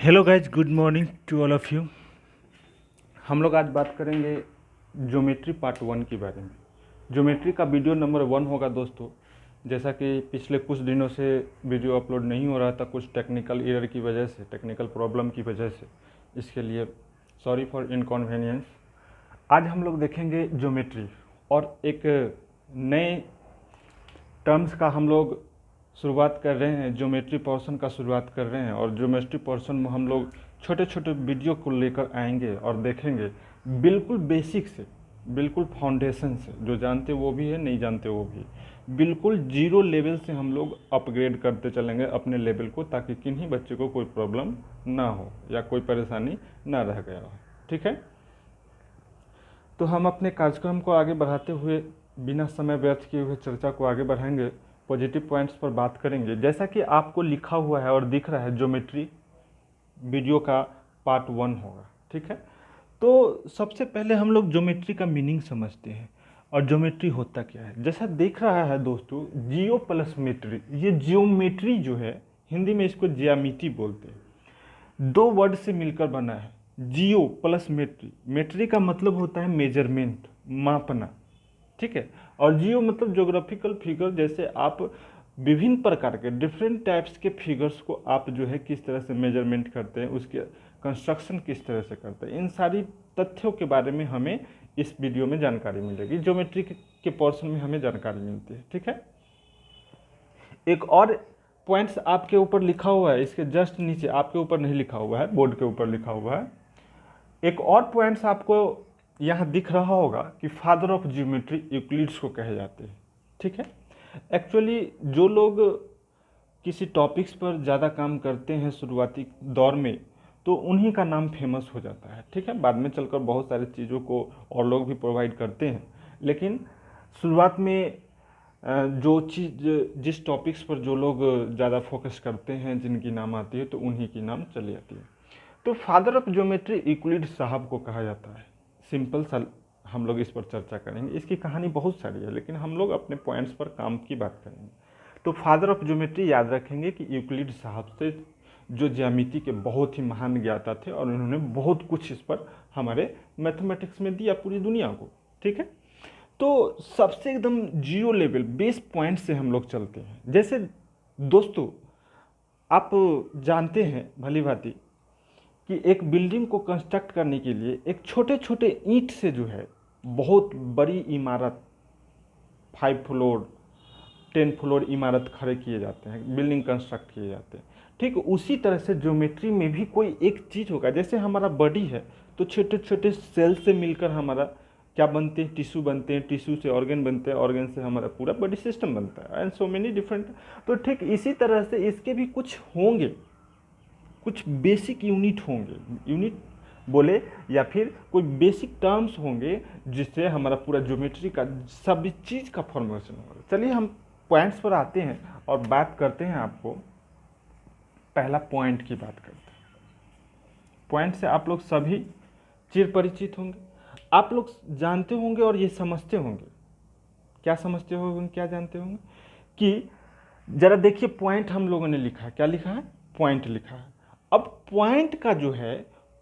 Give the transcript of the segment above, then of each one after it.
Hello guys, good morning to all of you. हम लोग आज बात करेंगे ज्योमेट्री पार्ट 1 के बारे में। ज्योमेट्री का वीडियो नंबर 1 होगा दोस्तों। जैसा कि पिछले कुछ दिनों से वीडियो अपलोड नहीं हो रहा था, कुछ टेक्निकल एरर की वजह से, टेक्निकल प्रॉब्लम की वजह से, इसके लिए सॉरी फॉर इनकन्वीनियंस। आज हम लोग देखेंगे ज्योमेट्री और एक नए टर्म्स का हम लोग शुरुआत कर रहे हैं। ज्योमेट्री पोर्शन का शुरुआत कर रहे हैं और ज्योमेट्री पोर्शन में हम लोग छोटे छोटे वीडियो को लेकर आएंगे और देखेंगे बिल्कुल बेसिक से, बिल्कुल फाउंडेशन से। जो जानते वो भी है, नहीं जानते वो भी, बिल्कुल जीरो लेवल से हम लोग अपग्रेड करते चलेंगे अपने लेवल को, ताकि किन्हीं बच्चे को कोई प्रॉब्लम ना हो या कोई परेशानी ना रह गया हो। ठीक है, तो हम अपने कार्यक्रम को आगे बढ़ाते हुए बिना समय व्यर्थ किए हुए चर्चा को आगे बढ़ाएंगे। पॉजिटिव पॉइंट्स पर बात करेंगे। जैसा कि आपको लिखा हुआ है और दिख रहा है, ज्योमेट्री वीडियो का पार्ट 1 होगा। ठीक है, तो सबसे पहले हम लोग ज्योमेट्री का मीनिंग समझते हैं और ज्योमेट्री होता क्या है। जैसा दिख रहा है दोस्तों, जियो प्लस मेट्री, ये जियोमेट्री जो है, हिंदी में इसको ज्यामिति बोलते हैं। दो वर्ड से मिलकर बना है, जियो प्लस मेट्री। मेट्री का मतलब होता है मेजरमेंट, मापना। ठीक है, और जियो मतलब ज्योग्राफिकल फिगर। जैसे आप विभिन्न प्रकार के डिफरेंट टाइप्स के फिगर्स को आप जो है किस तरह से मेजरमेंट करते हैं, उसके कंस्ट्रक्शन किस तरह से करते हैं, इन सारी तथ्यों के बारे में हमें इस वीडियो में जानकारी मिलेगी। ज्योमेट्री के पोर्शन में हमें जानकारी मिलती है। ठीक है, एक और पॉइंट्स आपके ऊपर लिखा हुआ है, इसके जस्ट नीचे, आपके ऊपर नहीं लिखा हुआ है, बोर्ड के ऊपर लिखा हुआ है। एक और पॉइंट्स आपको यहाँ दिख रहा होगा कि फादर ऑफ ज्योमेट्री यूक्लिड्स को कहे जाते हैं। ठीक है, एक्चुअली जो लोग किसी टॉपिक्स पर ज़्यादा काम करते हैं शुरुआती दौर में, तो उन्हीं का नाम फेमस हो जाता है। ठीक है, बाद में चलकर बहुत सारी चीज़ों को और लोग भी प्रोवाइड करते हैं, लेकिन शुरुआत में जो चीज़, जिस टॉपिक्स पर जो लोग ज़्यादा फोकस करते हैं, जिनकी नाम आती है, तो उन्हीं की नाम चली जाती है। तो फादर ऑफ ज्योमेट्री यूक्लिड्स साहब को कहा जाता है। सिंपल सा हम लोग इस पर चर्चा करेंगे। इसकी कहानी बहुत सारी है, लेकिन हम लोग अपने पॉइंट्स पर काम की बात करेंगे। तो फादर ऑफ ज्योमेट्री याद रखेंगे कि यूक्लिड साहब से, जो ज्यामिति के बहुत ही महान ज्ञाता थे, और उन्होंने बहुत कुछ इस पर हमारे मैथमेटिक्स में दिया पूरी दुनिया को। ठीक है, तो सबसे एकदम जीरो लेवल बेस पॉइंट से हम लोग चलते हैं। जैसे दोस्तों, आप जानते हैं भली भांति कि एक बिल्डिंग को कंस्ट्रक्ट करने के लिए एक छोटे छोटे ईंट से जो है बहुत बड़ी इमारत, 5 फ्लोर 10 फ्लोर इमारत खड़े किए जाते हैं, बिल्डिंग कंस्ट्रक्ट किए जाते हैं। ठीक उसी तरह से ज्योमेट्री में भी कोई एक चीज़ होगा। जैसे हमारा बॉडी है, तो छोटे छोटे सेल से मिलकर हमारा क्या बनते हैं, टिश्यू बनते हैं, टिश्यू से ऑर्गन बनते हैं, ऑर्गन से हमारा पूरा बॉडी सिस्टम बनता है, एंड सो मेनी डिफरेंट। तो ठीक इसी तरह से इसके भी कुछ होंगे, कुछ बेसिक यूनिट होंगे, यूनिट बोले या फिर कोई बेसिक टर्म्स होंगे, जिससे हमारा पूरा ज्योमेट्री का सभी चीज़ का फॉर्मेशन होगा। चलिए हम पॉइंट्स पर आते हैं और बात करते हैं। आपको पहला पॉइंट की बात करते हैं। पॉइंट से आप लोग सभी चिर परिचित होंगे, आप लोग जानते होंगे और ये समझते होंगे। क्या समझते होंगे, क्या जानते होंगे कि जरा देखिए, पॉइंट हम लोगों ने लिखा है, क्या लिखा है, पॉइंट लिखा है। अब पॉइंट का जो है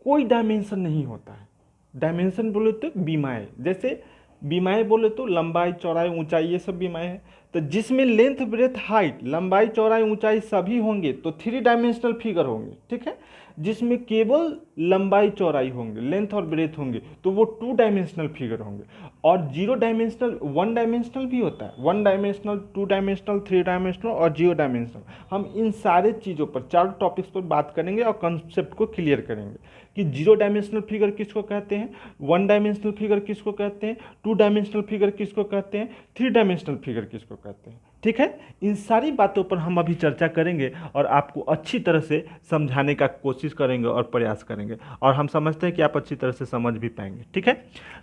कोई डायमेंशन नहीं होता है। डायमेंशन बोले तो बीमाएँ, जैसे बीमाएँ बोले तो लंबाई, चौड़ाई, ऊंचाई, ये सब बीमाएँ हैं। तो जिसमें लेंथ, ब्रेथ, हाइट, लंबाई, चौड़ाई, ऊंचाई सभी होंगे तो 3 डायमेंशनल फिगर होंगे। ठीक है, जिसमें केवल लंबाई चौड़ाई होंगे, लेंथ और ब्रेथ होंगे, तो वो 2 डायमेंशनल फिगर होंगे। और 0 डायमेंशनल, 1 डायमेंशनल भी होता है, 1 डायमेंशनल, 2 डायमेंशनल, 3 डायमेंशनल और 0 डायमेंशनल। हम इन सारे चीज़ों पर, 4 टॉपिक्स पर बात करेंगे और कंसेप्ट को क्लियर करेंगे कि 0 डायमेंशनल फिगर किसको कहते हैं, 1 डायमेंशनल फिगर किसको कहते हैं, 2 डायमेंशनल फिगर किसको कहते हैं, 3 डायमेंशनल फिगर किसको कहते हैं। ठीक है, इन सारी बातों पर हम अभी चर्चा करेंगे और आपको अच्छी तरह से समझाने का कोशिश करेंगे और प्रयास करेंगे, और हम समझते हैं कि आप अच्छी तरह से समझ भी पाएंगे। ठीक है,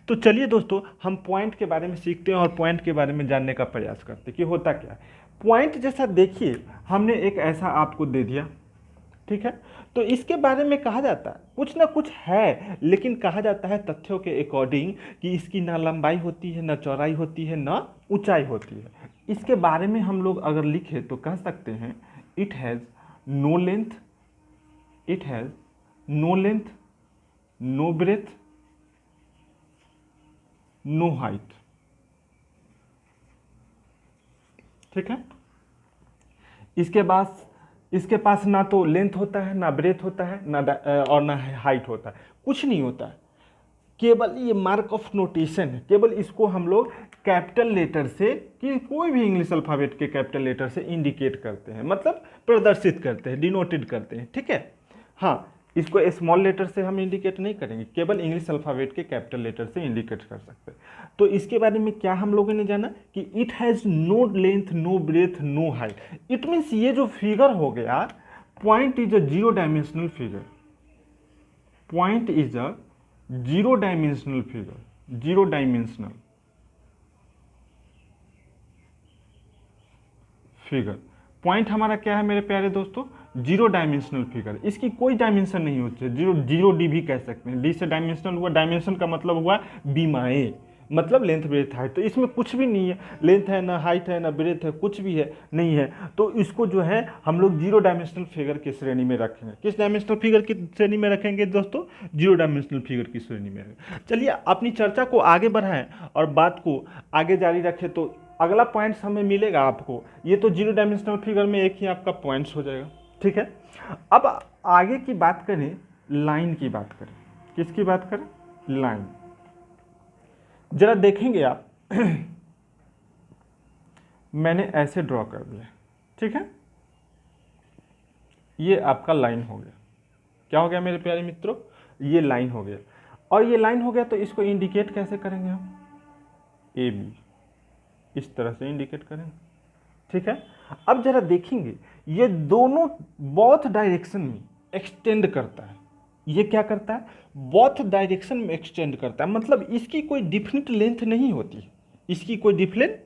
तो चलिए दोस्तों, हम पॉइंट के बारे में सीखते हैं और पॉइंट के बारे में जानने का प्रयास करते हैं कि होता क्या है। पॉइंट जैसा देखिए, हमने एक ऐसा आपको दे दिया। ठीक है, तो इसके बारे में कहा जाता है कुछ ना कुछ है, लेकिन कहा जाता है तथ्यों के अकॉर्डिंग कि इसकी ना लंबाई होती है, ना चौड़ाई होती है, ना ऊंचाई होती है। इसके बारे में हम लोग अगर लिखे तो कह सकते हैं, it has no length, it has no length, no breath, no height. ठीक है, इसके पास ना तो लेंथ होता है, ना ब्रेथ होता है, और ना हाइट होता है, कुछ नहीं होता है। केवल ये मार्क ऑफ नोटेशन है, केवल इसको हम लोग कैपिटल लेटर से, कि कोई भी इंग्लिश अल्फ़ाबेट के कैपिटल लेटर से इंडिकेट करते हैं, मतलब प्रदर्शित करते हैं, डिनोटेड करते हैं। ठीक है, हाँ, इसको स्मॉल लेटर से हम इंडिकेट नहीं करेंगे, केवल इंग्लिश अल्फ़ाबेट के कैपिटल लेटर से इंडिकेट कर सकते हैं। तो इसके बारे में क्या हम लोगों ने जाना कि it has no length, no breath, no height. It means ये जो फिगर हो गया, point is a zero dimensional figure, point is a zero dimensional figure, zero dimensional figure. Point हमारा क्या है मेरे प्यारे दोस्तों? Zero dimensional figure. इसकी कोई डायमेंशन नहीं होती है, जीरो, जीरो डी भी कह सकते हैं। डी से डायमेंशनल हुआ, डायमेंशन का मतलब हुआ बीमाएँ, मतलब लेंथ ब्रेथ हाइट। तो इसमें कुछ भी नहीं है, लेंथ है ना हाइट है ना ब्रेथ है, कुछ भी है नहीं है। तो इसको जो है हम लोग जीरो डायमेंशनल फिगर की श्रेणी में रखेंगे। किस डायमेंशनल फिगर की श्रेणी में रखेंगे दोस्तों? जीरो डायमेंशनल फिगर की श्रेणी में। चलिए अपनी चर्चा को आगे बढ़ाएं और बात को आगे जारी रखें। तो अगला पॉइंट्स हमें मिलेगा आपको, ये तो जीरो डायमेंशनल फिगर में एक ही आपका पॉइंट्स हो जाएगा। ठीक है, अब आगे की बात करें, लाइन की बात करें। किसकी बात करें? लाइन। जरा देखेंगे आप मैंने ऐसे ड्रॉ कर दिया, ठीक है, ये आपका लाइन हो गया। क्या हो गया मेरे प्यारे मित्रों? ये लाइन हो गया। और ये लाइन हो गया तो इसको इंडिकेट कैसे करेंगे हम? ए बी, इस तरह से इंडिकेट करेंगे। ठीक है, अब जरा देखेंगे, ये दोनों बोथ डायरेक्शन में एक्सटेंड करता है। ये क्या करता है? बोथ डायरेक्शन में एक्सटेंड करता है, मतलब इसकी कोई डिफिनिट लेंथ नहीं होती, इसकी कोई डिफिनिट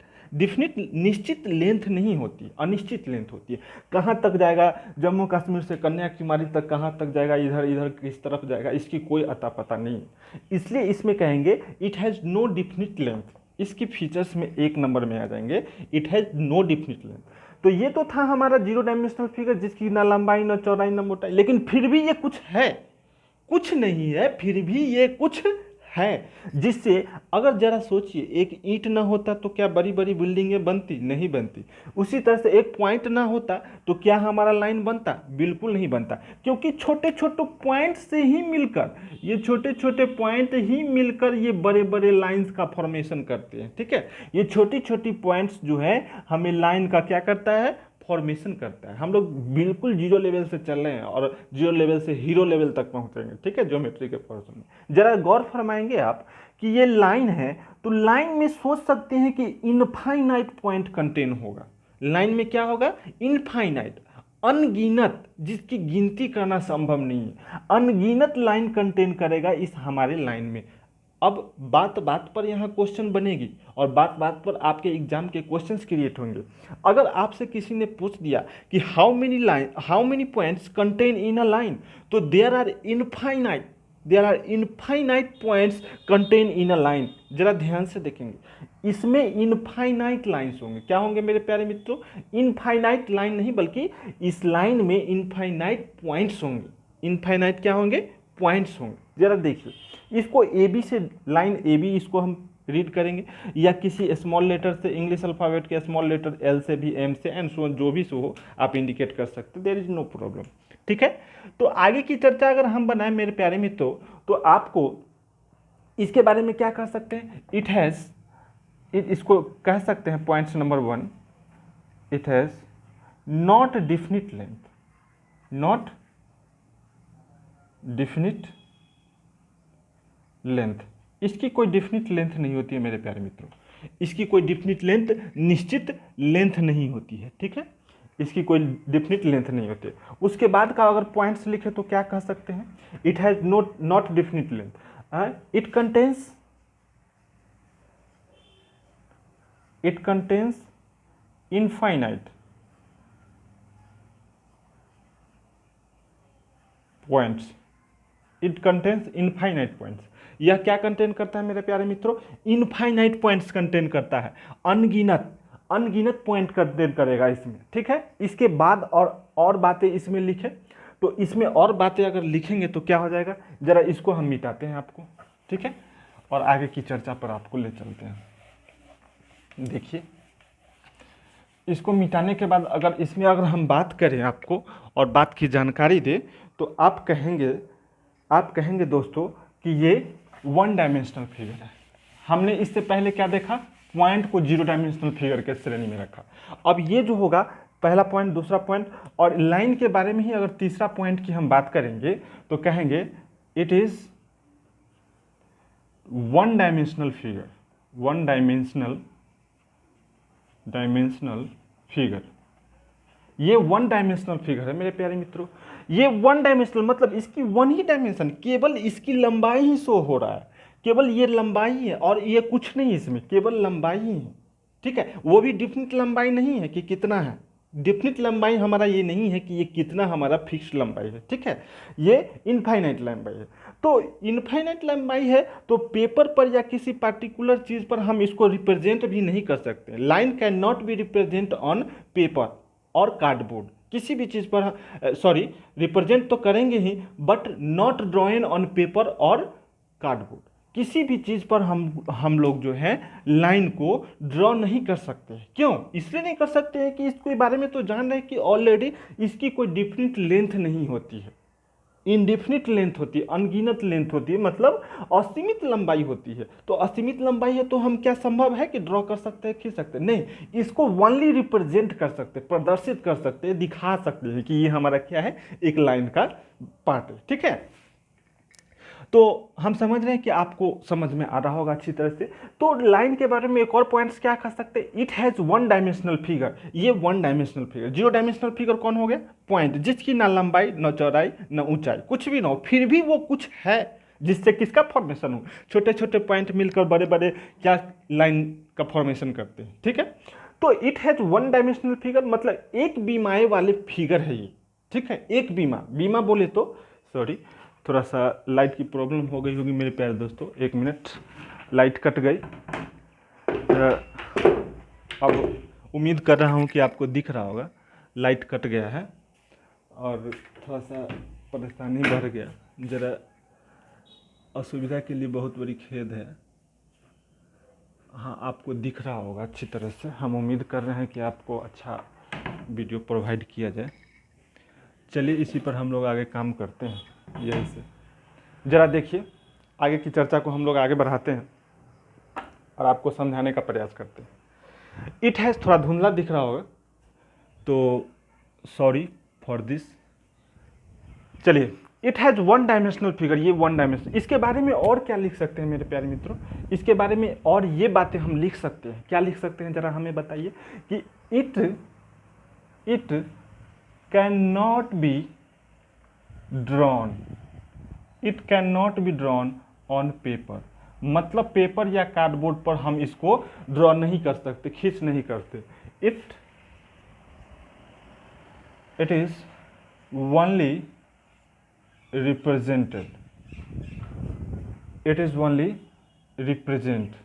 निश्चित लेंथ नहीं होती, अनिश्चित लेंथ होती है। कहाँ तक जाएगा, जम्मू कश्मीर से कन्याकुमारी तक कहाँ तक जाएगा, इधर इधर किस तरफ जाएगा, इसकी कोई अता पता नहीं है। इसलिए इसमें कहेंगे it has no definite length. इसकी फीचर्स में एक नंबर में आ जाएंगे, it has no definite length. तो ये तो था हमारा जीरो डायमेंशनल फिगर, जिसकी ना लंबाई ना चौड़ाई ना मोटाई, लेकिन फिर भी ये कुछ है, कुछ नहीं है, फिर भी ये कुछ है। जिससे अगर जरा सोचिए, एक ईंट ना होता तो क्या बड़ी बड़ी बिल्डिंगें बनती? नहीं बनती। उसी तरह से एक पॉइंट ना होता तो क्या हमारा लाइन बनता? बिल्कुल नहीं बनता, क्योंकि छोटे छोटे पॉइंट से ही मिलकर, ये छोटे छोटे पॉइंट ही मिलकर ये बड़े बड़े लाइंस का फॉर्मेशन करते हैं। ठीक है, ये छोटी छोटी पॉइंट्स जो है हमें लाइन का क्या करता है? फॉर्मेशन करता है। हम लोग बिल्कुल जीरो लेवल से चल रहे हैं और जीरो लेवल से हीरो लेवल तक पहुंचेंगे। ठीक है, ज्योमेट्री के पोर्शन में जरा गौर फरमाएंगे आप कि ये लाइन है, तो लाइन में सोच सकते हैं कि इनफाइनाइट पॉइंट कंटेन होगा। लाइन में क्या होगा? इनफाइनाइट, अनगिनत, जिसकी गिनती करना संभव नहीं है, अनगिनत लाइन कंटेन करेगा इस हमारे लाइन में। अब बात बात पर यहाँ क्वेश्चन बनेगी और बात बात पर आपके एग्जाम के क्वेश्चंस क्रिएट होंगे। अगर आपसे किसी ने पूछ दिया कि how many points contain in a line, तो there are infinite points contain in a line. जरा ध्यान से देखेंगे, इसमें इनफाइनाइट लाइंस होंगे। क्या होंगे मेरे प्यारे मित्रों? इनफाइनाइट लाइन नहीं, बल्कि इस लाइन में इनफाइनाइट पॉइंट्स होंगे। इनफाइनाइट क्या होंगे? पॉइंट्स होंगे। जरा देखिए, इसको ए बी से, लाइन ए बी, इसको हम रीड करेंगे, या किसी स्मॉल लेटर से, इंग्लिश अल्फ़ाबेट के स्मॉल लेटर एल से भी, एम से, एंड सो जो भी सो हो आप इंडिकेट कर सकते, देयर इज नो प्रॉब्लम। ठीक है, तो आगे की चर्चा अगर हम बनाएं मेरे प्यारे मित्रों, तो आपको इसके बारे में क्या कह सकते हैं? इसको कह सकते हैं points number 1, it has not definite length, not definite length. इसकी कोई डिफिनिट लेंथ नहीं होती है मेरे प्यारे मित्रों, इसकी कोई डिफिनिट लेंथ, निश्चित लेंथ नहीं होती है। ठीक है, इसकी कोई डिफिनिट लेंथ नहीं होती। उसके बाद का अगर पॉइंट्स लिखे तो क्या कह सकते हैं? It has not definite length, it contains infinite points, it contains infinite points. यह क्या कंटेन करता है मेरे प्यारे मित्रों? इनफाइनाइट पॉइंट्स कंटेन करता है, अनगिनत पॉइंट कंटेन करेगा इसमें। ठीक है, इसके बाद और बातें इसमें लिखे तो इसमें और बातें अगर लिखेंगे तो क्या हो जाएगा, ज़रा इसको हम मिटाते हैं आपको, ठीक है, और आगे की चर्चा पर आपको ले चलते हैं। देखिए इसको मिटाने के बाद अगर इसमें अगर हम बात करें आपको और बात की जानकारी दें तो आप कहेंगे दोस्तों कि ये 1 डायमेंशनल फिगर है। हमने इससे पहले क्या देखा, पॉइंट को 0 डायमेंशनल फिगर के श्रेणी में रखा। अब ये जो होगा पहला पॉइंट, दूसरा पॉइंट, और लाइन के बारे में ही अगर तीसरा पॉइंट की हम बात करेंगे तो कहेंगे it is 1 dimensional figure, 1 dimensional figure. ये 1 डायमेंशनल फिगर है मेरे प्यारे मित्रों। ये 1 डायमेंशनल मतलब इसकी 1 ही डायमेंशन, केवल इसकी लंबाई ही शो हो रहा है, केवल ये लंबाई है और ये कुछ नहीं, इसमें केवल लंबाई ही है, ठीक है। वो भी डिफिनिट लंबाई नहीं है कि कितना है, डिफिनिट लंबाई हमारा ये नहीं है कि ये कितना हमारा फिक्स लंबाई है, ठीक है, ये इनफाइनाइट लंबाई है। तो इनफाइनाइट लंबाई है तो पेपर पर या किसी पार्टिकुलर चीज़ पर हम इसको रिप्रेजेंट भी नहीं कर सकते। Line can not B represent on paper और कार्डबोर्ड, किसी भी चीज़ पर रिप्रेजेंट तो करेंगे ही बट नॉट ड्रॉइन ऑन पेपर और कार्डबोर्ड। किसी भी चीज़ पर हम लोग जो है लाइन को ड्रॉ नहीं कर सकते। क्यों? इसलिए नहीं कर सकते हैं कि इसके बारे में तो जान रहे हैं कि ऑलरेडी इसकी कोई डिफिनिट लेंथ नहीं होती है, इनडिफिनिट लेंथ होती है, अनगिनत लेंथ होती है, मतलब असीमित लंबाई होती है। तो असीमित लंबाई है तो हम क्या संभव है कि ड्रॉ कर सकते हैं, खींच सकते हैं? नहीं, इसको ओनली रिप्रेजेंट कर सकते, प्रदर्शित कर सकते, दिखा सकते हैं कि ये हमारा क्या है, एक लाइन का पार्ट है, ठीक है। तो हम समझ रहे हैं कि आपको समझ में आ रहा होगा अच्छी तरह से। तो लाइन के बारे में एक और पॉइंट्स क्या कर सकते हैं, इट हैज़ 1 डायमेंशनल फिगर। ये 1 डायमेंशनल फिगर, 0 डायमेंशनल फिगर कौन हो गया, पॉइंट, जिसकी ना लंबाई ना चौड़ाई ना ऊंचाई, कुछ भी ना हो, फिर भी वो कुछ है जिससे किसका फॉर्मेशन हो, छोटे छोटे पॉइंट मिलकर बड़े बड़े क्या लाइन का फॉर्मेशन करते हैं, ठीक है। तो इट हैज़ 1 डायमेंशनल फिगर मतलब एक बीमाए वाले फिगर है ये, ठीक है। एक बीमा बोले तो सॉरी, थोड़ा सा लाइट की प्रॉब्लम हो गई होगी मेरे प्यारे दोस्तों, 1 मिनट, लाइट कट गई। अब उम्मीद कर रहा हूँ कि आपको दिख रहा होगा, लाइट कट गया है और थोड़ा सा परेशानी बढ़ गया, ज़रा असुविधा के लिए बहुत बड़ी खेद है। हाँ, आपको दिख रहा होगा अच्छी तरह से, हम उम्मीद कर रहे हैं कि आपको अच्छा वीडियो प्रोवाइड किया जाए। चलिए इसी पर हम लोग आगे काम करते हैं। यही से ज़रा देखिए, आगे की चर्चा को हम लोग आगे बढ़ाते हैं और आपको समझाने का प्रयास करते हैं। इट हैज़ थोड़ा धुंधला दिख रहा होगा तो सॉरी फॉर दिस। चलिए, इट हैज़ 1 डायमेंशनल फिगर, ये 1 डायमेंशनल। इसके बारे में और क्या लिख सकते हैं मेरे प्यारे मित्रों, इसके बारे में और ये बातें हम लिख सकते हैं। क्या लिख सकते हैं ज़रा हमें बताइए कि it can not be drawn, it can not be drawn on paper, मतलब पेपर या कार्डबोर्ड पर हम इसको ड्रॉ नहीं कर सकते, खींच नहीं करते। It is only represented, it is only represent,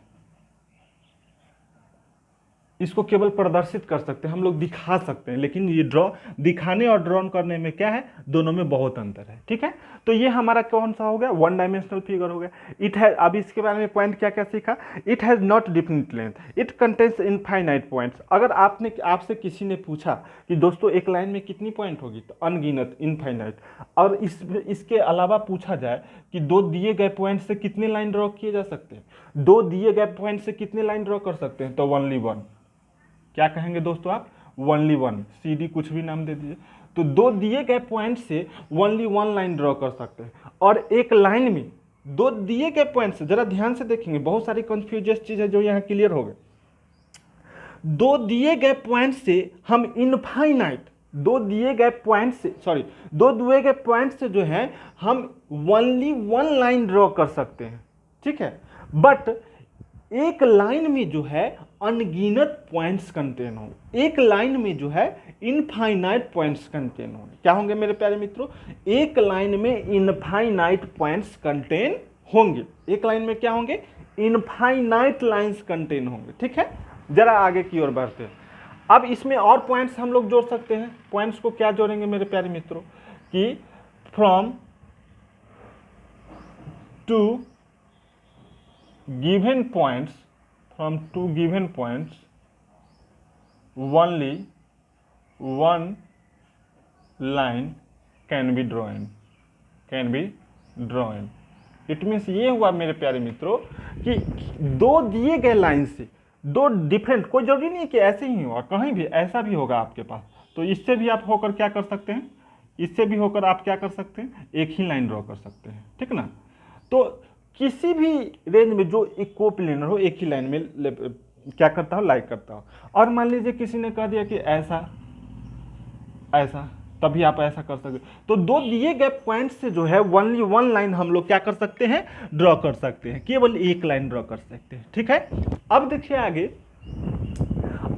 इसको केवल प्रदर्शित कर सकते हैं हम लोग, दिखा सकते हैं, लेकिन ये ड्रॉ, दिखाने और ड्रॉ करने में क्या है, दोनों में बहुत अंतर है, ठीक है। तो ये हमारा कौन सा हो गया, 1 डायमेंशनल फिगर हो गया। इट है, अब इसके बारे में पॉइंट क्या क्या सीखा, it has not definite length, it contains infinite points. अगर आपसे किसी ने पूछा कि दोस्तों एक लाइन में कितनी पॉइंट होगी, तो अनगिनत, इनफाइनाइट। और इसके अलावा पूछा जाए कि 2 दिए गए पॉइंट से कितने लाइन ड्रॉ किए जा सकते हैं, 2 दिए गए पॉइंट से कितने लाइन ड्रॉ कर सकते हैं, तो ओनली 1। क्या कहेंगे दोस्तों आप, ओनली 1, CD कुछ भी नाम दे दीजिए। तो 2 दिए गए पॉइंट से ओनली 1 लाइन ड्रॉ कर सकते हैं। और एक लाइन में 2 दिए गए पॉइंट से, जरा ध्यान से देखेंगे, बहुत सारी कंफ्यूजियस चीज़ है जो यहाँ क्लियर हो गए। 2 दिए गए पॉइंट से हम इनफाइनाइट, 2 दिए गए पॉइंट से जो है हम ओनली 1 लाइन ड्रॉ कर सकते हैं, ठीक है। बट एक लाइन में जो है अनगिनत पॉइंट्स कंटेन होंगे, एक लाइन में जो है इनफाइनाइट पॉइंट्स कंटेन होंगे। क्या होंगे मेरे प्यारे मित्रों, एक लाइन में इनफाइनाइट पॉइंट्स कंटेन होंगे, एक लाइन में क्या होंगे, इनफाइनाइट लाइंस कंटेन होंगे, ठीक है। जरा आगे की ओर बढ़ते हैं। अब इसमें और पॉइंट्स हम लोग जोड़ सकते हैं। पॉइंट्स को क्या जोड़ेंगे मेरे प्यारे मित्रों, कि from two given points only one line can be drawn. It means ये हुआ मेरे प्यारे मित्रों कि दो दिए गए लाइन से दो डिफरेंट, कोई जरूरी नहीं कि ऐसे ही होगा, कहीं भी ऐसा भी होगा आपके पास, तो इससे भी आप होकर क्या कर सकते हैं, इससे भी होकर आप क्या कर सकते हैं, एक ही लाइन ड्रॉ कर सकते हैं, ठीक ना। तो किसी भी रेंज में जो एक कोप्लेनर हो एक ही लाइन में क्या करता हो, लाइक करता हो। और मान लीजिए किसी ने कह दिया कि ऐसा ऐसा, तभी आप ऐसा कर सकते। तो दो दिए गए पॉइंट से जो है ओनली वन लाइन हम लोग क्या कर सकते हैं, ड्रॉ कर सकते हैं, केवल एक लाइन ड्रॉ कर सकते हैं, ठीक है। अब देखिए आगे,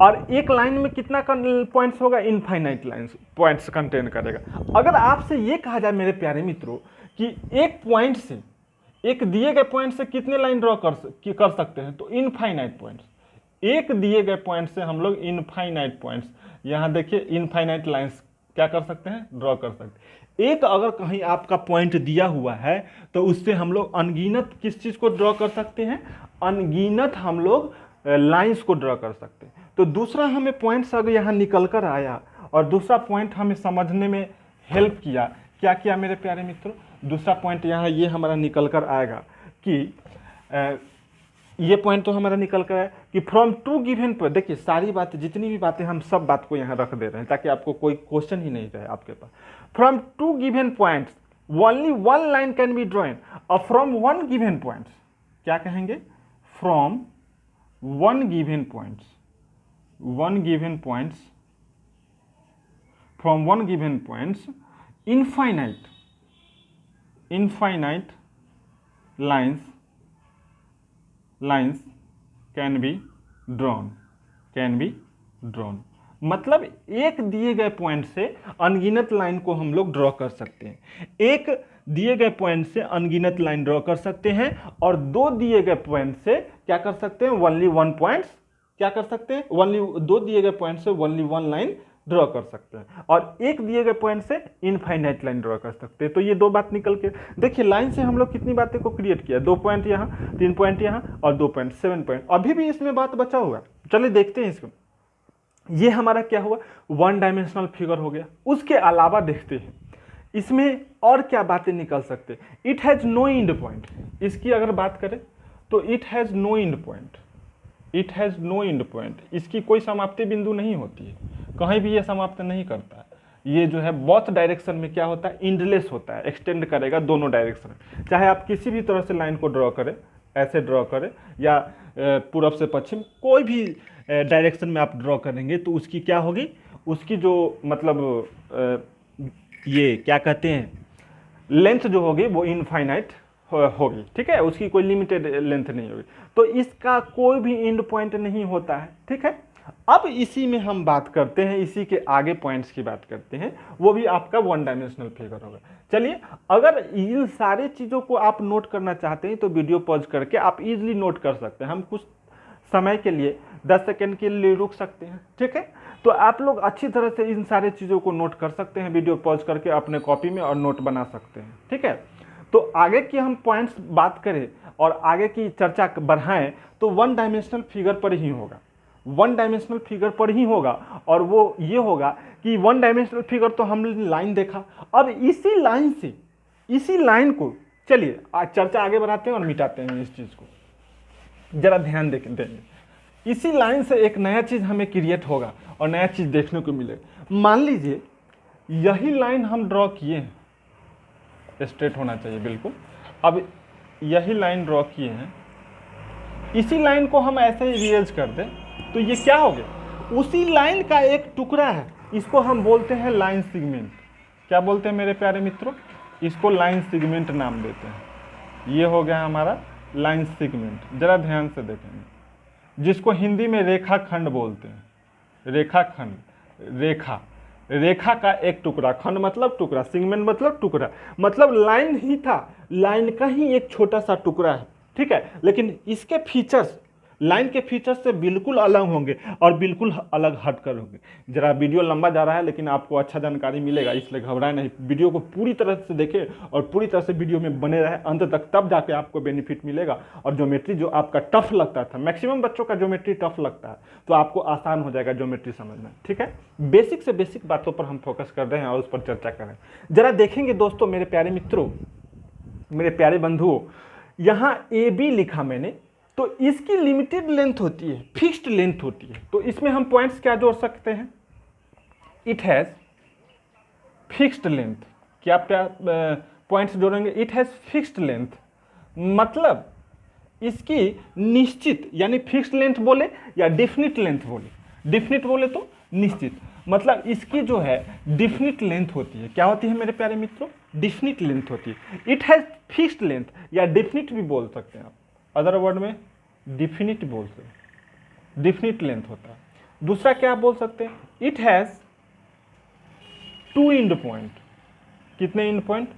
और एक लाइन में कितना पॉइंट्स होगा, इनफाइनाइट लाइंस पॉइंट्स कंटेन करेगा। अगर आपसे ये कहा जाए मेरे प्यारे मित्रों कि एक पॉइंट से, एक दिए गए पॉइंट से कितने लाइन ड्रॉ कर सकते हैं, तो इनफाइनाइट पॉइंट्स। एक दिए गए पॉइंट से हम लोग इनफाइनाइट पॉइंट्स, यहां देखिए इनफाइनाइट लाइंस क्या कर सकते हैं, ड्रॉ कर सकते हैं। एक अगर कहीं आपका पॉइंट दिया हुआ है तो उससे हम लोग अनगिनत किस चीज को ड्रॉ कर सकते हैं, अनगिनत हम लोग लाइंस को ड्रॉ कर सकते हैं। तो दूसरा हमें पॉइंट्स अगर यहाँ निकल कर आया और दूसरा पॉइंट हमें समझने में हेल्प किया, क्या किया मेरे प्यारे मित्रों, दूसरा पॉइंट यहाँ ये हमारा निकल कर आएगा कि ये पॉइंट तो हमारा निकल कर आया कि फ्रॉम टू गिवन पर, देखिए सारी बातें, जितनी भी बातें हम सब बात को यहाँ रख दे रहे हैं ताकि आपको कोई क्वेश्चन ही नहीं रहे आपके पास। From two given points only one line can be drawn, और फ्रॉम वन गिवन पॉइंट्स क्या कहेंगे, from one given points from one given points infinite lines can be drawn. मतलब एक दिए गए पॉइंट से अनगिनत लाइन को हम लोग ड्रॉ कर सकते हैं, एक दिए गए पॉइंट से अनगिनत लाइन ड्रॉ कर सकते हैं, और दो दिए गए पॉइंट से क्या कर सकते हैं, ओनली वन पॉइंट्स क्या कर सकते हैं, ओनली दो दिए गए पॉइंट से ओनली वन लाइन ड्रॉ कर सकते हैं, और एक दिए गए पॉइंट से इनफाइनाइट लाइन ड्रॉ कर सकते हैं। तो ये दो बात निकल के, देखिए लाइन से हम लोग कितनी बातें को क्रिएट किया, 2 पॉइंट यहाँ, 3 पॉइंट यहाँ और 2 पॉइंट, 7 पॉइंट। अभी भी इसमें बात बचा हुआ, चलिए देखते हैं इसको। ये हमारा क्या हुआ, वन डायमेंशनल फिगर हो गया। उसके अलावा देखते हैं इसमें और क्या बातें निकल सकते। It has no end point, इसकी अगर बात करें तो it has no end point, इसकी कोई समाप्ति बिंदु नहीं होती है, कहीं भी ये समाप्त नहीं करता है। ये जो है बोथ डायरेक्शन में क्या होता है, एंडलेस होता है, एक्सटेंड करेगा दोनों डायरेक्शन में। चाहे आप किसी भी तरह से लाइन को ड्रॉ करें, ऐसे ड्रॉ करें या पूर्व से पश्चिम, कोई भी डायरेक्शन में आप ड्रॉ करेंगे तो उसकी क्या होगी, उसकी जो मतलब ये क्या कहते हैं, लेंथ जो होगी वो इनफाइनाइट होगी, ठीक है, उसकी कोई लिमिटेड लेंथ नहीं होगी। तो इसका कोई भी एंड पॉइंट नहीं होता है, ठीक है। अब इसी में हम बात करते हैं, इसी के आगे पॉइंट्स की बात करते हैं, वो भी आपका वन डायमेंशनल फिगर होगा। चलिए, अगर इन सारी चीज़ों को आप नोट करना चाहते हैं तो वीडियो पॉज करके आप इजीली नोट कर सकते हैं। हम कुछ समय के लिए 10 सेकेंड के लिए रुक सकते हैं, ठीक है। तो आप लोग अच्छी तरह से इन सारे चीज़ों को नोट कर सकते हैं, वीडियो पॉज करके अपने कॉपी में, और नोट बना सकते हैं, ठीक है। तो आगे की हम पॉइंट्स बात करें और आगे की चर्चा बढ़ाएं तो वन डायमेंशनल फिगर पर ही होगा, वन डायमेंशनल फिगर पर ही होगा। और वो ये होगा कि वन डायमेंशनल फिगर तो हमने लाइन देखा, अब इसी लाइन से, इसी लाइन को, चलिए आज चर्चा आगे बढ़ाते हैं और मिटाते हैं इस चीज़ को, जरा ध्यान देंगे। इसी लाइन से एक नया चीज़ हमें क्रिएट होगा और नया चीज़ देखने को मिलेगा। मान लीजिए यही लाइन हम ड्रॉ किए हैं, स्ट्रेट होना चाहिए बिल्कुल। अब यही लाइन ड्रॉ किए हैं, इसी लाइन को हम ऐसे ही इरेज कर दें तो ये क्या हो गया, उसी लाइन का एक टुकड़ा है, इसको हम बोलते हैं लाइन सेगमेंट। क्या बोलते हैं मेरे प्यारे मित्रों, इसको लाइन सेगमेंट नाम देते हैं। ये हो गया हमारा लाइन सेगमेंट, जरा ध्यान से देखेंगे, जिसको हिंदी में रेखा खंड बोलते हैं। रेखा खंड, रेखा का एक टुकड़ा, खंड मतलब टुकड़ा, सेगमेंट मतलब टुकड़ा, मतलब लाइन ही था, लाइन का ही एक छोटा सा टुकड़ा है, ठीक है। लेकिन इसके फीचर्स, लाइन के फीचर्स से बिल्कुल अलग होंगे और बिल्कुल अलग हटकर होंगे। जरा वीडियो लंबा जा रहा है लेकिन आपको अच्छा जानकारी मिलेगा, इसलिए घबराए नहीं, वीडियो को पूरी तरह से देखें और पूरी तरह से वीडियो में बने रहे अंत तक, तब जाके आपको बेनिफिट मिलेगा। और ज्योमेट्री जो आपका टफ लगता था, मैक्सिमम बच्चों का ज्योमेट्री टफ लगता है, तो आपको आसान हो जाएगा ज्योमेट्री समझना। ठीक है, बेसिक से बेसिक बातों पर हम फोकस कर रहे हैं और उस पर चर्चा करें। जरा देखेंगे दोस्तों, मेरे प्यारे मित्रों, मेरे प्यारे बंधुओं, यहाँ ए बी लिखा मैंने, तो इसकी लिमिटेड लेंथ होती है, फिक्स्ड लेंथ होती है। तो इसमें हम पॉइंट्स क्या जोड़ सकते हैं? It has fixed length. क्या पॉइंट्स जोड़ेंगे? इट हैज़ फिक्स्ड लेंथ, मतलब इसकी निश्चित, यानी फिक्स्ड लेंथ बोले या डेफिनिट लेंथ बोले। डेफिनिट बोले तो निश्चित, मतलब इसकी जो है डिफिनिट लेंथ होती है। क्या होती है मेरे प्यारे मित्रों? डिफिनिट लेंथ होती है। इट हैज फिक्स्ड लेंथ या डिफिनिट भी बोल सकते हैं आप, अदर वर्ड में डिफिनिट बोल सकते हैं, डिफिनिट लेंथ होता है। दूसरा क्या आप बोल सकते हैं? It has 2 end point. कितने एंड पॉइंट?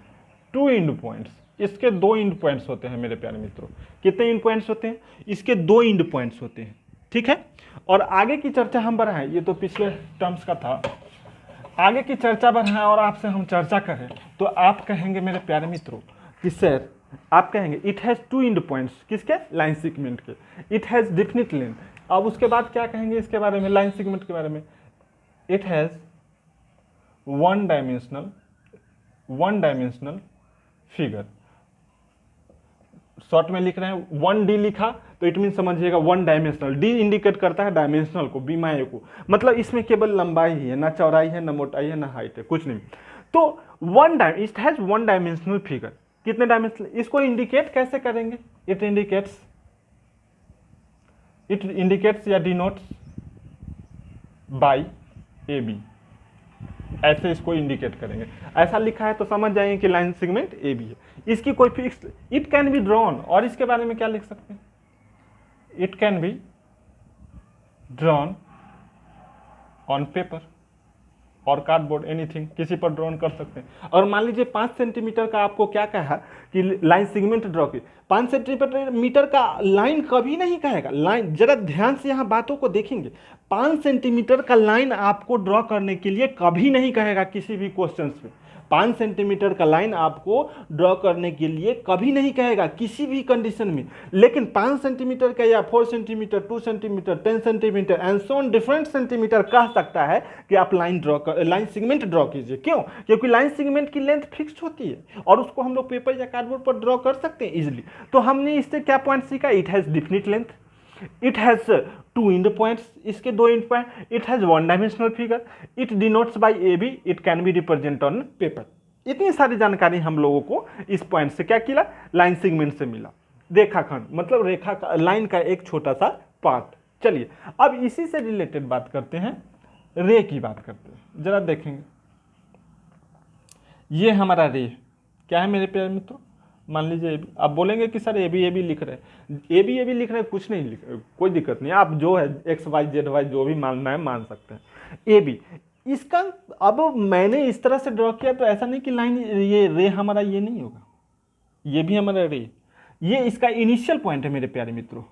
2 end points. इसके 2 एंड पॉइंट्स होते हैं मेरे प्यारे मित्रों। कितने एंड पॉइंट्स होते हैं? इसके 2 एंड पॉइंट्स होते हैं। ठीक है, और आगे की चर्चा हम बढ़ाएं, ये तो पिछले टर्म्स का था, आगे की चर्चा बढ़ाएं और आपसे हम चर्चा करें तो आप कहेंगे मेरे प्यारे मित्रों कि सर, आप कहेंगे इट हैज़ 2 एंड पॉइंट्स, किसके? लाइन सेगमेंट के। It has definite length. अब उसके बाद क्या कहेंगे इसके बारे में, लाइन सेगमेंट के बारे में? It has one dimensional figure. Short में लिख रहे हैं 1D लिखा तो इट मीन समझिएगा 1 डायमेंशनल। डी इंडिकेट करता है डायमेंशनल को, बीमाए को, मतलब इसमें केवल लंबाई ही है, ना चौड़ाई है, ना मोटाई है, ना हाइट है, कुछ नहीं। तो इट हैज 1 डायमेंशनल फिगर। कितने डायमेंशनल? इसको इंडिकेट कैसे करेंगे? इट इंडिकेट्स या डिनोट्स बाय ए बी, ऐसे इसको इंडिकेट करेंगे। ऐसा लिखा है तो समझ जाएंगे कि लाइन सेगमेंट ए बी है। इसकी कोई fix, it can be drawn, और इसके बारे में क्या लिख सकते हैं? It can be drawn on paper और कार्डबोर्ड, एनीथिंग, किसी पर ड्रॉन कर सकते हैं। और मान लीजिए 5 सेंटीमीटर का आपको क्या कहा कि लाइन सेगमेंट ड्रॉ की, 5 सेंटीमीटर का लाइन कभी नहीं कहेगा। लाइन, जरा ध्यान से यहाँ बातों को देखेंगे, 5 सेंटीमीटर का लाइन आपको ड्रॉ करने के लिए कभी नहीं कहेगा किसी भी क्वेश्चन में। 5 सेंटीमीटर का लाइन आपको ड्रॉ करने के लिए कभी नहीं कहेगा किसी भी कंडीशन में। लेकिन 5 सेंटीमीटर का या 4 centimetre, 2 centimetre, 10 centimetre and so on different centimetre कह सकता है कि आप लाइन सेगमेंट ड्रॉ कीजिए। क्यों? क्योंकि लाइन सेगमेंट की लेंथ फिक्स्ड होती है और उसको हम लोग पेपर या कार्डबोर्ड पर ड्रॉ कर सकते हैं इजिली। तो हमने इससे क्या पॉइंट सीखा? It has definite length, it has 2 end points, इसके 2 end point, it has 1 dimensional figure, it denotes by A B, it can be represent on paper. इतनी सारी जानकारी हम लोगों को इस पॉइंट से क्या किया? लाइन सेगमेंट से मिला। रेखाखंड मतलब रेखा का, लाइन का एक छोटा सा पार्ट। चलिए अब इसी से रिलेटेड बात करते हैं, रे की बात करते हैं। जरा देखेंगे, ये हमारा रे क्या है मेरे प्यारे मित्रों? मान लीजिए आप बोलेंगे कि सर ए बी लिख रहे हैं, ए बी लिख रहे हैं, कुछ नहीं लिख रहे, कोई दिक्कत नहीं, आप जो है एक्स वाई जेड वाई जो भी मानना है मान सकते हैं। ए बी, इसका अब मैंने इस तरह से ड्रॉ किया तो ऐसा नहीं कि लाइन, ये रे हमारा ये नहीं होगा, ये भी हमारा रे, ये इसका इनिशियल पॉइंट है मेरे प्यारे मित्रों।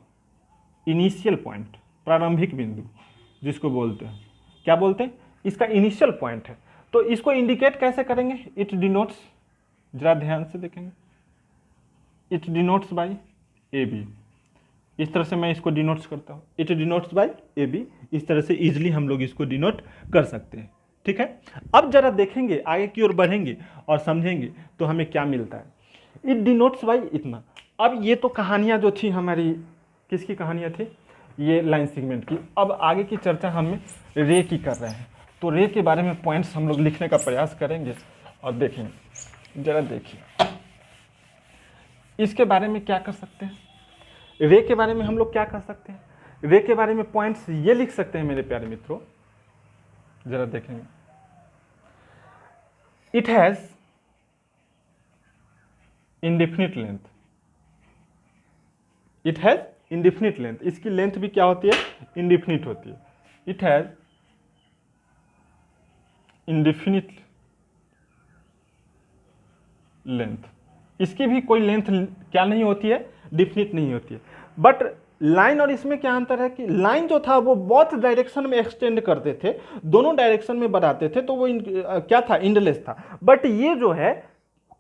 इनिशियल पॉइंट, प्रारंभिक बिंदु जिसको बोलते हैं, क्या बोलते हैं? इसका इनिशियल पॉइंट है। तो इसको इंडिकेट कैसे करेंगे? इट डिनोट्स, जरा ध्यान से देखेंगे, it denotes by A B. इस तरह से मैं इसको डिनोट्स करता हूँ, it denotes by A B. इस तरह से इजिली हम लोग इसको डिनोट कर सकते हैं। ठीक है, अब जरा देखेंगे, आगे की ओर बढ़ेंगे और समझेंगे तो हमें क्या मिलता है। इट डिनोट्स बाय इतना। अब ये तो कहानियाँ जो थी हमारी, किसकी कहानियाँ थी? ये लाइन सेगमेंट की। अब आगे की चर्चा हम रे की कर रहे हैं, तो रे के बारे में पॉइंट्स हम लोग लिखने का प्रयास करेंगे और देखेंगे। जरा देखिए इसके बारे में क्या कर सकते हैं, रे के बारे में हम लोग क्या कर सकते हैं। रे के बारे में पॉइंट्स ये लिख सकते हैं मेरे प्यारे मित्रों, जरा देखेंगे। It has indefinite length, it has indefinite length, इसकी लेंथ भी क्या होती है? इंडेफिनिट होती है। इट हैज इंडेफिनिट लेंथ, इसकी भी कोई लेंथ क्या नहीं होती है? डिफिनिट नहीं होती है। बट लाइन और इसमें क्या अंतर है कि लाइन जो था वो बोथ डायरेक्शन में एक्सटेंड करते थे, दोनों डायरेक्शन में बढ़ाते थे, तो वो क्या था, इंडलेस था। बट ये जो है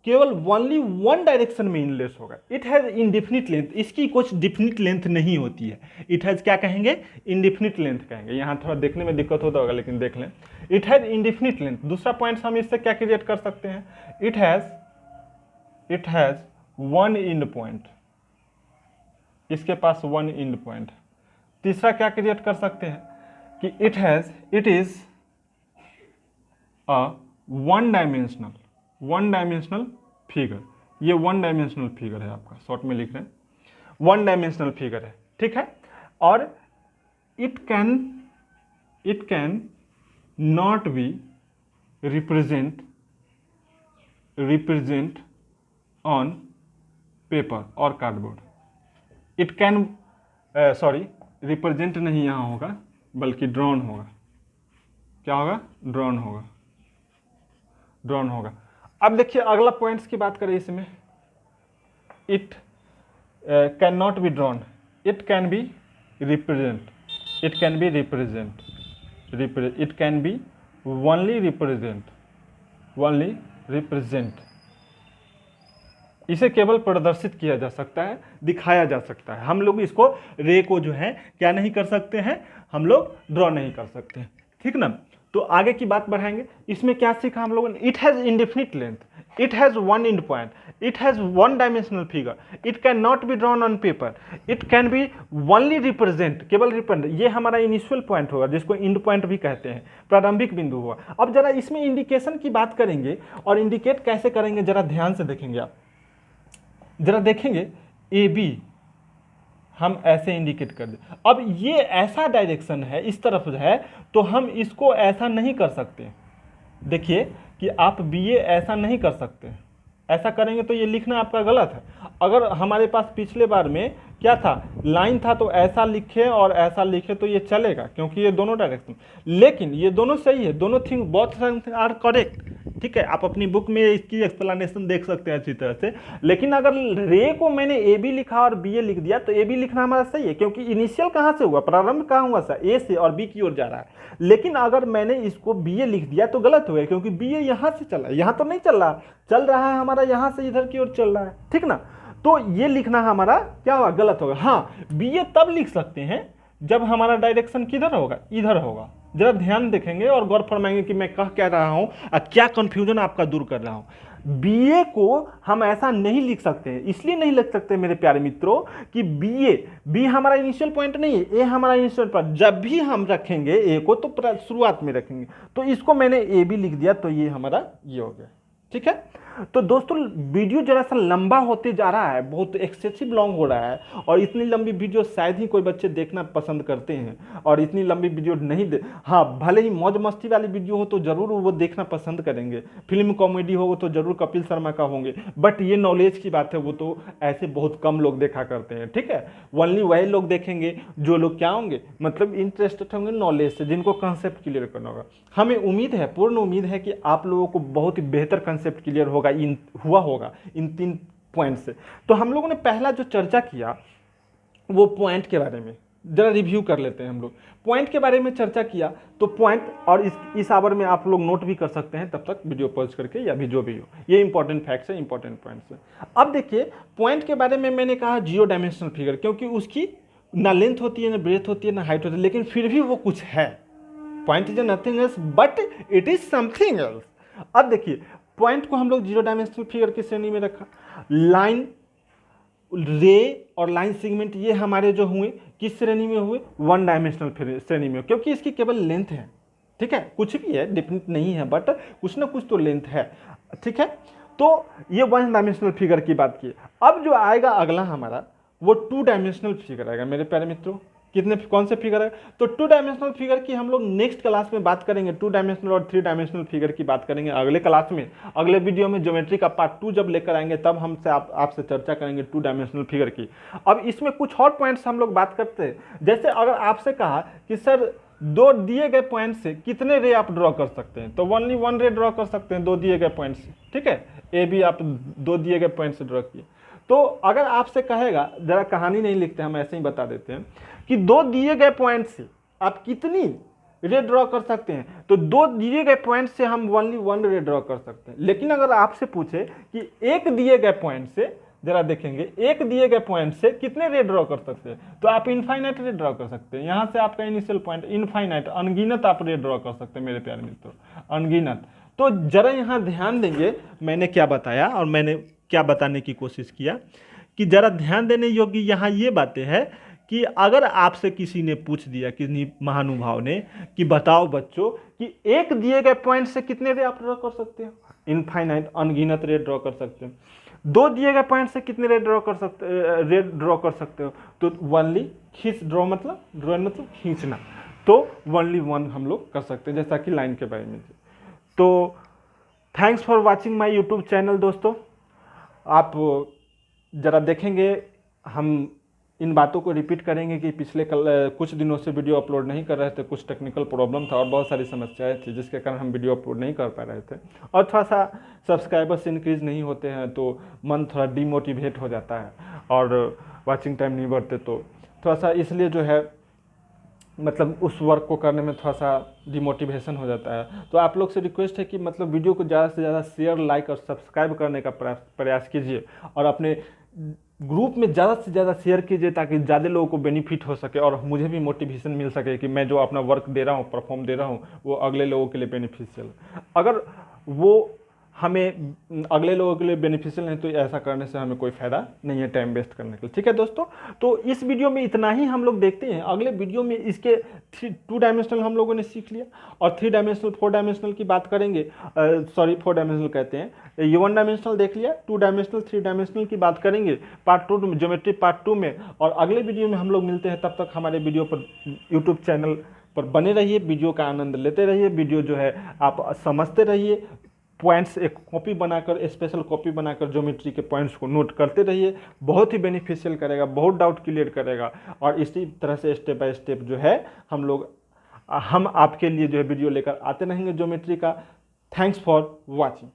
केवल ओनली वन डायरेक्शन में इंडलेस होगा। इट हैज इंडिफिनिट लेंथ, इसकी कुछ डिफिनिट लेंथ नहीं होती है। इट हैज क्या कहेंगे, इंडिफिनिट लेंथ कहेंगे। यहाँ थोड़ा देखने में दिक्कत होता होगा लेकिन देख लें, इट हैज इंडिफिनिट लेंथ। दूसरा पॉइंट हम इससे क्या क्रिएट कर सकते हैं, it has one end point, इसके पास वन इंड पॉइंट। तीसरा क्या क्रिएट कर सकते हैं कि it is a one dimensional figure. ये वन डायमेंशनल फिगर है, आपका शॉर्ट में लिख रहे हैं, वन डायमेंशनल फिगर है, ठीक है। और it can not B represent on paper और कार्डबोर्ड। इट कैन रिप्रेजेंट नहीं यहाँ होगा बल्कि ड्रॉन होगा। क्या होगा, ड्रॉन होगा। अब देखिए अगला पॉइंट्स की बात करें इसमें, it can not be drawn, it can be represent, it can be only represent. इसे केवल प्रदर्शित किया जा सकता है, दिखाया जा सकता है। हम लोग इसको रे को जो है क्या नहीं कर सकते हैं, हम लोग ड्रॉ नहीं कर सकते हैं, ठीक ना। तो आगे की बात बढ़ाएंगे। इसमें क्या सीखा हम लोगों ने, it has indefinite length, it has one end point, it has one dimensional figure, it can not be drawn on paper, it can be only represent, केवल रिप्रेजेंट। ये हमारा इनिशियल पॉइंट होगा जिसको इंड पॉइंट भी कहते हैं, प्रारंभिक बिंदु हुआ। अब जरा इसमें इंडिकेशन की बात करेंगे और इंडिकेट कैसे करेंगे जरा ध्यान से देखेंगे आप। जरा देखेंगे ए बी हम ऐसे इंडिकेट कर दे। अब ये ऐसा डायरेक्शन है, इस तरफ है, तो हम इसको ऐसा नहीं कर सकते। देखिए कि आप बी ए ऐसा नहीं कर सकते, ऐसा करेंगे तो ये लिखना आपका गलत है। अगर हमारे पास पिछले बार में क्या था, लाइन था, तो ऐसा लिखे और ऐसा लिखे तो ये चलेगा क्योंकि ये दोनों डायरेक्शन, लेकिन ये दोनों सही है, दोनों thing both thing are correct, ठीक है। आप अपनी बुक में इसकी एक्सप्लेनेशन देख सकते हैं अच्छी तरह से। लेकिन अगर रे को मैंने ए बी लिखा और बी ए लिख दिया तो ए बी लिखना हमारा सही है क्योंकि इनिशियल कहाँ से हुआ, प्रारंभ कहाँ हुआ था, ए से, और बी की ओर जा रहा है। लेकिन अगर मैंने इसको बी ए लिख दिया तो गलत हो गया क्योंकि बी ए यहाँ से चला, यहाँ तो नहीं चल रहा है हमारा, यहाँ से इधर की ओर चल रहा है, ठीक ना। तो ये लिखना हमारा क्या होगा, गलत होगा। हाँ, बी ए तब लिख सकते हैं जब हमारा डायरेक्शन किधर होगा, इधर होगा। जरा ध्यान देखेंगे और गौर फरमाएंगे कि मैं कह क्या रहा हूं और क्या कंफ्यूजन आपका दूर कर रहा हूं। बीए को हम ऐसा नहीं लिख सकते हैं, इसलिए नहीं लिख सकते मेरे प्यारे मित्रों कि बी हमारा इनिशियल पॉइंट नहीं है, ए हमारा इनिशियल पॉइंट। जब भी हम रखेंगे ए को तो शुरुआत में रखेंगे, तो इसको मैंने ए बी लिख दिया तो ये हमारा ये हो गया, ठीक है। तो दोस्तों वीडियो जरा सा लंबा होते जा रहा है, बहुत एक्सेसिव लॉन्ग हो रहा है, और इतनी लंबी वीडियो शायद ही कोई बच्चे देखना पसंद करते हैं, और इतनी लंबी वीडियो नहीं हाँ, भले ही मौज मस्ती वाली वीडियो हो तो जरूर वो देखना पसंद करेंगे, फिल्म कॉमेडी हो तो जरूर कपिल शर्मा का होंगे, बट ये नॉलेज की बात है वो तो ऐसे बहुत कम लोग देखा करते हैं, ठीक है। ओनली वही लोग देखेंगे जो लोग क्या होंगे, मतलब इंटरेस्टेड होंगे नॉलेज से, जिनको कंसेप्ट क्लियर करना होगा। हमें उम्मीद है, पूर्ण उम्मीद है कि आप लोगों को बहुत ही बेहतर कंसेप्ट क्लियर होगा हुआ होगा इन 3 पॉइंट से। तो हम लोगों ने पहला जो चर्चा किया वो पॉइंट के बारे में, जरा रिव्यू कर लेते हैं। हम लोग पॉइंट के बारे में चर्चा किया, तो पॉइंट, और इस आवर में आप लोग नोट भी कर सकते हैं तब तक वीडियो पॉज करके, या भी जो भी हो, ये इंपॉर्टेंट फैक्ट्स है, इंपॉर्टेंट पॉइंट्स है। अब देखिए पॉइंट के बारे में मैंने कहा जियो डायमेंशनल फिगर, क्योंकि उसकी ना लेंथ होती है, ना ब्रेथ होती है, ना हाइट होती है, लेकिन फिर भी वो कुछ है। Point is nothing else but it is something else. अब देखिए पॉइंट को हम लोग जीरो डायमेंशनल फिगर की श्रेणी में रखा। लाइन, रे और लाइन सेगमेंट ये हमारे जो हुए किस श्रेणी में हुए, वन डायमेंशनल श्रेणी में, क्योंकि इसकी केवल लेंथ है, ठीक है। कुछ भी है, डिफिनिट नहीं है, बट कुछ ना कुछ तो लेंथ है, ठीक है। तो ये वन डायमेंशनल फिगर की बात की। अब जो आएगा अगला हमारा वो 2 डायमेंशनल फिगर आएगा मेरे प्यारे मित्रों। कौन से फिगर है, तो 2 डायमेंशनल फिगर की हम लोग नेक्स्ट क्लास में बात करेंगे। 2 डायमेंशनल और 3 डायमेंशनल फिगर की बात करेंगे अगले क्लास में, अगले वीडियो में ज्योमेट्री का पार्ट 2 जब लेकर आएंगे तब हमसे आपसे चर्चा करेंगे 2 डायमेंशनल फिगर की। अब इसमें कुछ और पॉइंट्स हम लोग बात करते हैं, जैसे अगर आपसे कहा कि सर 2 दिए गए पॉइंट से कितने रे आप ड्रॉ कर सकते हैं, तो ओनली 1 रे ड्रॉ कर सकते हैं 2 दिए गए पॉइंट से, ठीक है। ए बी आप 2 दिए गए पॉइंट से ड्रॉ किए, तो अगर आपसे कहेगा, जरा कहानी नहीं लिखते, हम ऐसे ही बता देते हैं कि दो दिए गए पॉइंट से आप कितनी रे ड्रॉ कर सकते हैं, तो दो दिए गए पॉइंट से हम ओनली वन रे ड्रॉ कर सकते हैं। लेकिन अगर आपसे पूछे कि एक दिए गए पॉइंट से, जरा देखेंगे, एक दिए गए पॉइंट से कितने रे ड्रॉ कर सकते हैं, तो आप इनफाइनाइट रे ड्रॉ कर सकते हैं। यहाँ से आपका इनिशियल पॉइंट इनफाइनाइट, अनगिनत आप रे ड्रॉ कर सकते हैं मेरे प्यारे मित्रों, अनगिनत। तो जरा यहाँ ध्यान देंगे मैंने क्या बताया और मैंने क्या बताने की कोशिश किया, कि जरा ध्यान देने योग्य यहाँ ये बातें हैं कि अगर आपसे किसी ने पूछ दिया, किसी महानुभाव ने, कि बताओ बच्चों कि एक दिए गए पॉइंट से कितने रे आप ड्रॉ कर सकते हैं, इनफाइनाइट, अनगिनत रे ड्रॉ कर सकते हैं। दो दिए गए पॉइंट से कितने रे ड्रॉ कर सकते हो, तो ओनली खींच, ड्रॉ मतलब खींचना, तो ओनली वन हम लोग कर सकते हैं, जैसा कि लाइन के बारे में। तो thanks for watching my YouTube channel दोस्तों। आप ज़रा देखेंगे, हम इन बातों को रिपीट करेंगे कि पिछले कुछ दिनों से वीडियो अपलोड नहीं कर रहे थे, कुछ टेक्निकल प्रॉब्लम था और बहुत सारी समस्याएं थी जिसके कारण हम वीडियो अपलोड नहीं कर पा रहे थे, और थोड़ा सा सब्सक्राइबर्स इंक्रीज नहीं होते हैं तो मन थोड़ा डिमोटिवेट हो जाता है और वाचिंग टाइम नहीं बढ़ते, तो थोड़ा सा इसलिए जो है मतलब उस वर्क को करने में थोड़ा सा डिमोटिवेशन हो जाता है। तो आप लोग से रिक्वेस्ट है कि मतलब वीडियो को ज़्यादा से ज़्यादा शेयर, लाइक और सब्सक्राइब करने का प्रयास कीजिए और अपने ग्रुप में ज़्यादा से ज़्यादा शेयर कीजिए ताकि ज़्यादा लोगों को बेनिफिट हो सके और मुझे भी मोटिवेशन मिल सके कि मैं जो अपना वर्क दे रहा हूँ, परफॉर्म दे रहा हूँ, वो अगले लोगों के लिए बेनिफिशियल। अगर वो हमें अगले लोगों के लिए बेनिफिशियल नहीं तो ऐसा करने से हमें कोई फ़ायदा नहीं है टाइम वेस्ट करने के लिए। ठीक है दोस्तों, तो इस वीडियो में इतना ही हम लोग देखते हैं। अगले वीडियो में इसके 2 डायमेंशनल हम लोगों ने सीख लिया और 3 डायमेंशनल 4 डायमेंशनल की बात करेंगे। 4 डायमेंशनल कहते हैं, ये 1 डायमेंशनल देख लिया, 2 डायमेंशनल 3 डायमेंशनल की बात करेंगे पार्ट 2 में, ज्योमेट्री पार्ट 2 में। और अगले वीडियो में हम लोग मिलते हैं, तब तक हमारे वीडियो पर यूट्यूब चैनल पर बने रहिए, वीडियो का आनंद लेते रहिए, वीडियो जो है आप समझते रहिए, पॉइंट्स एक कॉपी बनाकर, स्पेशल कॉपी बनाकर ज्योमेट्री के पॉइंट्स को नोट करते रहिए, बहुत ही बेनिफिशियल करेगा, बहुत डाउट क्लियर करेगा। और इसी तरह से स्टेप बाय स्टेप जो है हम आपके लिए जो है वीडियो लेकर आते रहेंगे ज्योमेट्री का। Thanks for watching.